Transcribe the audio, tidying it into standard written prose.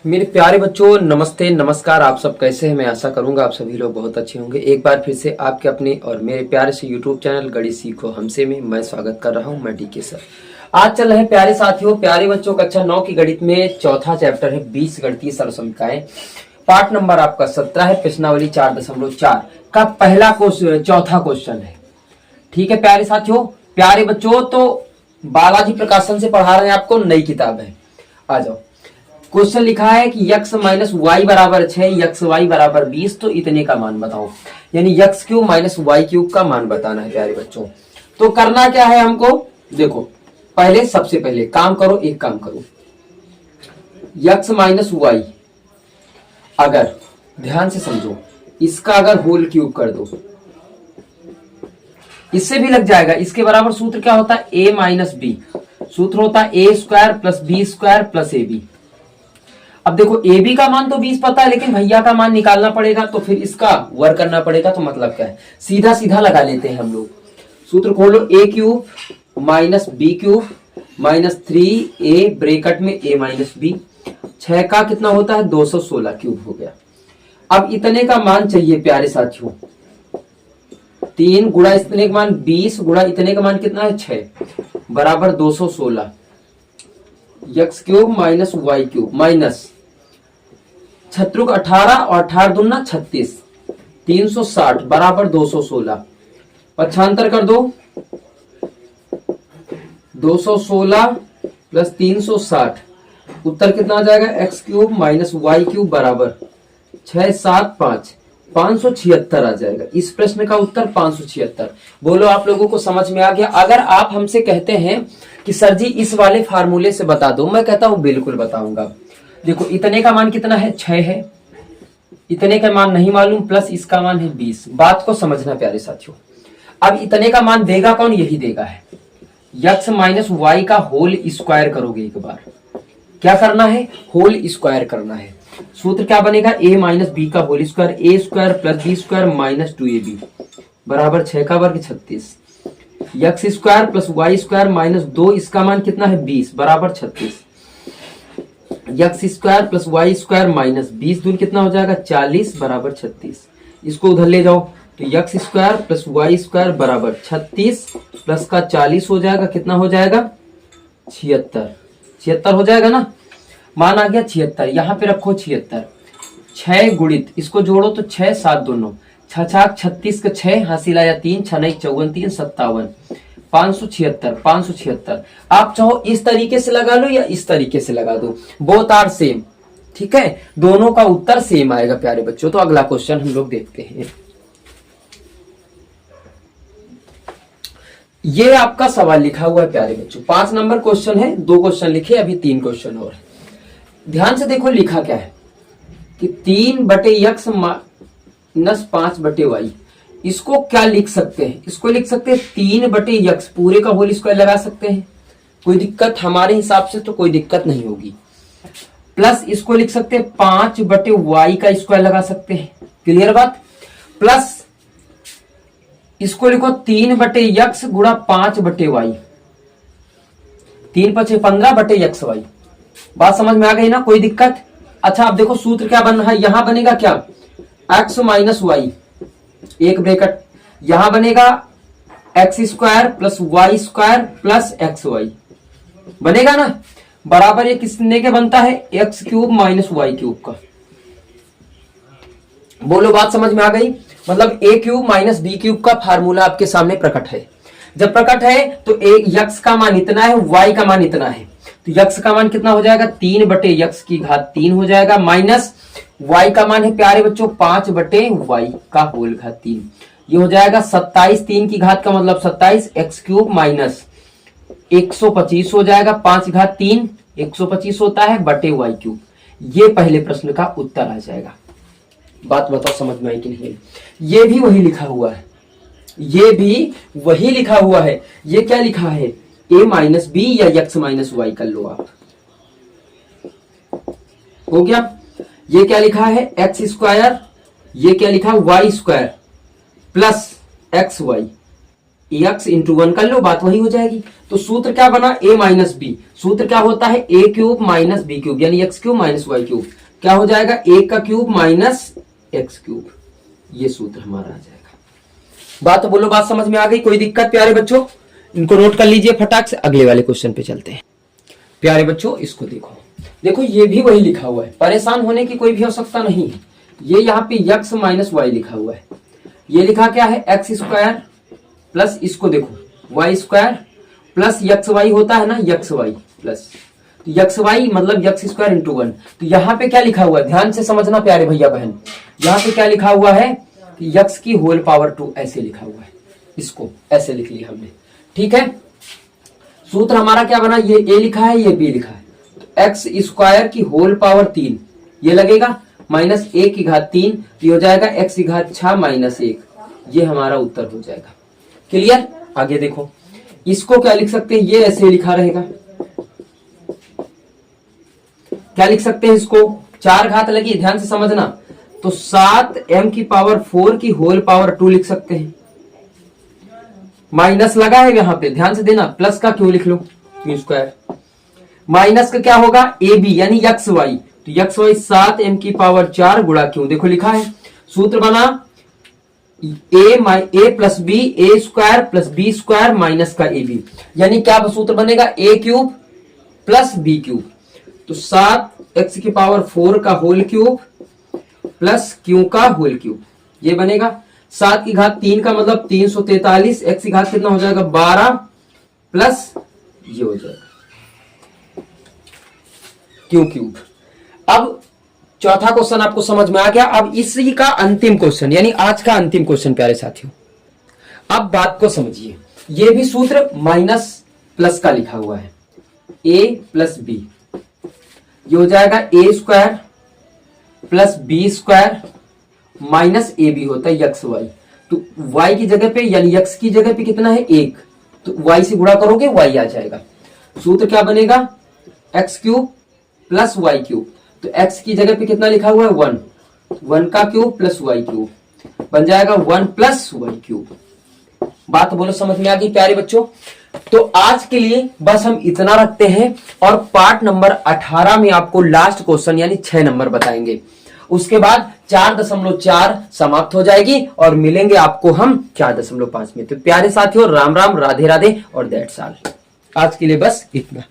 मेरे प्यारे बच्चों, नमस्ते नमस्कार। आप सब कैसे हैं? मैं आशा करूंगा आप सभी लोग बहुत अच्छे होंगे। एक बार फिर से आपके अपने और मेरे प्यारे से यूट्यूब चैनल गणित सीखो हमसे में मैं स्वागत कर रहा हूं। मैं डीके सर। आज चल रहे हैं प्यारे साथियों, प्यारे बच्चों, कक्षा 9 की गणित में चौथा चैप्टर है 20 गणितीय सरलसमीकरण। पार्ट नंबर आपका 17 है, प्रश्नावली 4.4 का पहला चौथा क्वेश्चन है। ठीक है प्यारे साथियों, प्यारे बच्चों, तो बालाजी प्रकाशन से पढ़ा रहे हैं आपको, नई किताब है। आ जाओ। क्वेश्चन लिखा है कि यक्स माइनस वाई बराबर 6, यक्स वाई बराबर 20, तो इतने का मान बताओ। यानी x cube minus Y cube का मान बताना है प्यारे बच्चों। तो करना क्या है हमको, देखो पहले सबसे पहले काम करो, एक काम करो, यक्स माइनस वाई, अगर ध्यान से समझो, इसका अगर होल क्यूब कर दो, इससे भी लग जाएगा। इसके बराबर सूत्र क्या होता है, ए माइनस बी। सूत्र होता है A square plus B square plus A B. अब देखो ए बी का मान तो 20 पता है, लेकिन भैया का मान निकालना पड़ेगा, तो फिर इसका वर्क करना पड़ेगा। तो मतलब क्या है, सीधा सीधा लगा लेते हैं हम लोग। सूत्र खोलो, A cube minus B cube minus 3a bracket में a माइनस बी। 6 का कितना होता है, 216 क्यूब हो गया। अब इतने का मान चाहिए प्यारे साथियों, 3 गुणा इतने का मान 20 गुणा इतने का मान कितना है 6 बराबर 216। X cube minus Y cube minus छत्रुक 18 और 18 दूना 36, 360 बराबर 216। पक्षांतर कर दो, 216 प्लस 360, उत्तर कितना आ जाएगा, x cube minus Y cube बराबर 6 7 5, 576 आ जाएगा। इस प्रश्न का उत्तर 576। बोलो आप लोगों को समझ में आ गया? अगर आप हमसे कहते हैं कि सर जी इस वाले फार्मूले से बता दो, मैं कहता हूं बिल्कुल बताऊंगा। देखो इतने का मान कितना है, 6 है, इतने का मान नहीं मालूम, प्लस इसका मान है 20। बात को समझना प्यारे साथियों। अब इतने का मान देगा कौन, यही देगा है। यक्स माइनस वाई का होल स्क्वायर करोगे, एक बार क्या करना है, होल स्क्वायर करना है। सूत्र क्या बनेगा, ए माइनस बी का whole square, A square plus B square minus 2ab बराबर 6 का वर्ग 36। X square plus Y square minus 2, इसका मान कितना है 20 बराबर 36। X square plus Y square minus 20 दूर कितना हो जाएगा 40 बराबर 36। इसको उधर ले जाओ, तो x square plus Y square बराबर 36 प्लस का 40 हो जाएगा, कितना हो जाएगा 76 हो जाएगा ना। मान आ गया 76, यहां पे रखो 76। 6 गुणित इसको जोड़ो तो 6 7 दोनों 6 6 36 का 6 हासिल आया 3, 6 9 54 3 57, 576। आप चाहो इस तरीके से लगा लो या इस तरीके से लगा दो, बोथ आर सेम। ठीक है, दोनों का उत्तर सेम आएगा प्यारे बच्चों। तो अगला क्वेश्चन हम लोग देखते हैं। ये आपका सवाल लिखा हुआ है प्यारे बच्चों, 5 नंबर क्वेश्चन है। 2 क्वेश्चन लिखे, अभी 3 क्वेश्चन और। ध्यान से देखो लिखा क्या है कि 3/x माइनस 5/y। इसको क्या लिख सकते हैं, इसको लिख सकते हैं 3/x पूरे का होल स्क्वायर लगा सकते हैं, कोई दिक्कत हमारे हिसाब से तो कोई दिक्कत नहीं होगी। प्लस इसको लिख सकते हैं 5/y का स्क्वायर लगा सकते हैं, क्लियर बात। प्लस इसको लिखो 3/x गुणा 5/y, 3 5 15/xy। बात समझ में आ गई ना, कोई दिक्कत। अच्छा अब देखो सूत्र क्या बन रहा है, यहां बनेगा क्या, x माइनस वाई, एक ब्रैकेट, यहां बनेगा x square plus Y square plus x y, बनेगा ना। बराबर ये किसने के बनता है, x cube minus Y cube का। बोलो बात समझ में आ गई। मतलब A cube minus B cube का फार्मूला आपके सामने प्रकट है। जब प्रकट है तो यक्स का मान इतना है, वाई का मान इतना है, तो यक्स का मान कितना हो जाएगा 3/x की घात 3 हो जाएगा, माइनस y का मान है प्यारे बच्चों 5/y का होल घात 3। ये हो जाएगा 27, 3 की घात का मतलब 27, एक्स क्यूब माइनस 125 हो जाएगा, 5 घात 3 125 होता है बटे वाई क्यूब। ये पहले प्रश्न का उत्तर आ जाएगा। बात बताओ समझ में आई कि नहीं। ये भी वही लिखा हुआ है, ये भी वही लिखा हुआ है। ये क्या लिखा है, a माइनस बी या यक्स माइनस वाई कर लो आप, हो गया। ये क्या लिखा है, एक्स स्क्वायर, ये क्या लिखा है y square plus x y, x into 1 कर लो, बात वही हो जाएगी। तो सूत्र क्या बना, a माइनस बी। सूत्र क्या होता है, a cube minus B cube, यानी X cube minus Y cube. क्या हो जाएगा, a का क्यूब माइनस एक्स क्यूब। ये सूत्र हमारा आ जाएगा। बात बोलो, बात समझ में आ गई? कोई दिक्कत प्यारे बच्चों? इनको नोट कर लीजिए फटाक से, अगले वाले क्वेश्चन पे चलते हैं। प्यारे बच्चों इसको देखो, देखो ये भी वही लिखा हुआ है, परेशान होने की कोई भी आवश्यकता नहीं है। ये यहाँ पे यक्स माइनस वाई लिखा हुआ है। ये लिखा क्या है, एक्स स्क्वायर प्लस, इसको देखो y square plus x y होता है ना, यक्स वाई प्लस, तो यक्स वाई मतलब यक्स स्क्वायर इंटू 1। तो यहाँ पे क्या लिखा हुआ है, ध्यान से समझना प्यारे भैया बहन, यहाँ पे क्या लिखा हुआ है कि यक्स की होल पावर 2 ऐसे लिखा हुआ है। इसको ऐसे लिख लिया हमने, ठीक है। सूत्र हमारा क्या बना, ये ए लिखा है, ये बी लिखा है, तो एक्स स्क्वायर की होल पावर 3 ये लगेगा, माइनस ए की घात 3, तो हो जाएगा एक्स की घात 6 माइनस 1। ये हमारा उत्तर हो जाएगा। क्लियर? आगे देखो, इसको क्या लिख सकते हैं, ये ऐसे लिखा रहेगा। क्या लिख सकते हैं इसको, 4 घात लगी, ध्यान से समझना, तो 7m की पावर 4 की होल पावर 2 लिख सकते हैं। माइनस लगा है यहाँ पे, ध्यान से देना, प्लस का क्यों लिख लो, क्यू स्क्वायर। माइनस का क्या होगा, ए बी यानी यक्स वाई, तो यक्स वाई 7m की पावर 4 गुणा क्यों, देखो लिखा है। सूत्र बना A plus B, A square plus B square minus का ए बी, यानी क्या सूत्र बनेगा, A cube plus B cube, तो 7x की पावर 4 का होल क्यूब प्लस क्यू का होल क्यूब, ये बनेगा। 7 की घात 3 का मतलब 343, x की घात कितना हो जाएगा 12 प्लस ये हो जाएगा क्यू क्यूब। अब चौथा क्वेश्चन आपको समझ में आ गया। अब इसी का अंतिम क्वेश्चन, यानी आज का अंतिम क्वेश्चन प्यारे साथियों। अब बात को समझिए, ये भी सूत्र माइनस प्लस का लिखा हुआ है, a प्लस बी, ये हो जाएगा A square plus B square minus A B होता है यक्स वाई। तो y की जगह पे यानी x की जगह पे कितना है 1, तो y से गुणा करोगे y आ जाएगा। सूत्र क्या बनेगा, x cube plus y cube, तो x की जगह पे कितना लिखा हुआ है 1, 1 का क्यूब प्लस वाई क्यूब बन जाएगा 1 प्लस वाई क्यूब। बात बोलो समझ में आ गई प्यारे बच्चों? तो आज के लिए बस हम इतना रखते हैं, और पार्ट नंबर 18 में आपको लास्ट क्वेश्चन यानी 6 नंबर बताएंगे। उसके बाद 4.4 समाप्त हो जाएगी और मिलेंगे आपको हम 4.5 में। तो प्यारे साथियों, राम राम, राधे राधे और दैट्स ऑल। आज के लिए बस इतना।